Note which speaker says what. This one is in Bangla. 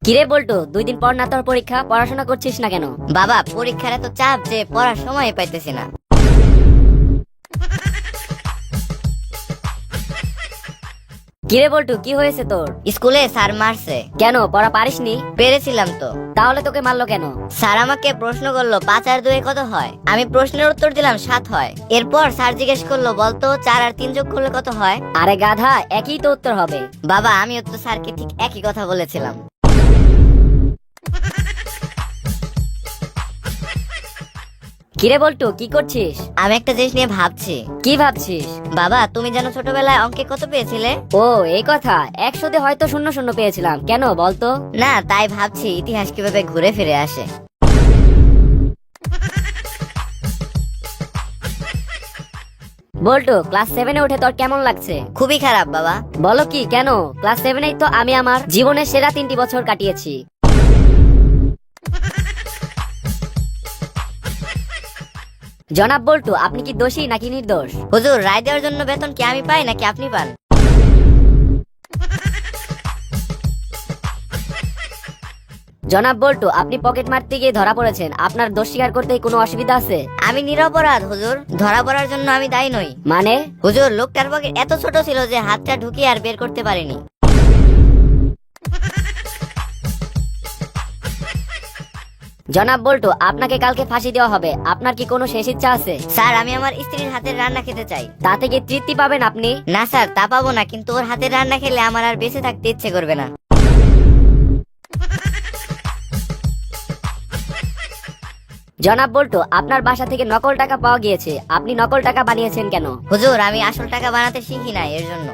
Speaker 1: কিরে বল্টু, 2 দিন পর না তোর পরীক্ষা, পড়াশোনা করছিস না কেন?
Speaker 2: বাবা, পরীক্ষার এত চাপ যে পড়ার সময় পাইতেছি না।
Speaker 1: কিরে বল্টু, কি হয়েছে তোর?
Speaker 2: স্কুলে স্যার মারছে।
Speaker 1: কেন, পড়া পারিসনি?
Speaker 2: পেরেছিলাম তো।
Speaker 1: তাহলে তোকে মারলো কেন?
Speaker 2: স্যার আমাকে প্রশ্ন করলো 5 আর 2 কত হয়। আমি প্রশ্নের উত্তর দিলাম 7 হয়। এরপর স্যার জিজ্ঞেস করলো বলতো 4 আর 3 যোগ করলে কত হয়।
Speaker 1: আরে গাধা, একই তো উত্তর হবে।
Speaker 2: বাবা, আমিও তো স্যারকে ঠিক একই কথা বলেছিলাম।
Speaker 1: কিরে বল্টু, কি করছিস?
Speaker 2: আমি একটা জিনিস নিয়ে ভাবছি।
Speaker 1: কি ভাবছিস?
Speaker 2: বাবা, তুমি জানো ছোটবেলায় অঙ্কে কত পেয়েছিলে?
Speaker 1: ও এই কথা, 100-তে হয়তো 0-0 পেয়েছিলাম। কেন বলতো?
Speaker 2: না, তাই ভাবছি ইতিহাস কিভাবে ঘুরে ফিরে আসে।
Speaker 1: বল্টু, ক্লাস 7-এ উঠে তোর কেমন লাগছে?
Speaker 2: খুবই খারাপ বাবা।
Speaker 1: বলো কি, কেন? ক্লাস 7-এই তো আমি আমার জীবনের সেরা 3টি বছর কাটিয়েছি। জনাব বল্টু, আপনি কি দোষী নাকি নির্দোষ?
Speaker 2: হুজুর, রায় দেওয়ার জন্য বেতন কি আমি পাই নাকি আপনি পান?
Speaker 1: জনাব বল্টু, আপনি পকেট মারতে গিয়ে ধরা পড়েছেন। আপনার দোষ স্বীকার করতে কোনো অসুবিধা আছে?
Speaker 2: আমি নিরপরাধ হুজুর, ধরা পড়ার জন্য আমি দায়ী নই।
Speaker 1: মানে?
Speaker 2: হুজুর, লোকটার পকেট এত ছোট ছিল যে হাতটা ঢুকিয়ে আর বের করতে পারিনি।
Speaker 1: জনাব বল্টু, আপনাকে কালকে ফাঁসি দেওয়া হবে। আপনার কি কোনো শেষ ইচ্ছা আছে?
Speaker 2: স্যার, আমি আমার স্ত্রীর হাতের রান্না খেতে চাই।
Speaker 1: তাতে কি তৃপ্তি পাবেন আপনি?
Speaker 2: না স্যার, তা পাবো না, কিন্তু ওর হাতের রান্না খেলে আমার আর বেঁচে থাকতে ইচ্ছে করবে না।
Speaker 1: জনাব বল্টু, আপনার বাসা থেকে নকল টাকা পাওয়া গিয়েছে। আপনি নকল টাকা বানিয়েছেন কেন?
Speaker 2: হুজুর, আমি আসল টাকা বানাতে শিখি না, এর জন্য।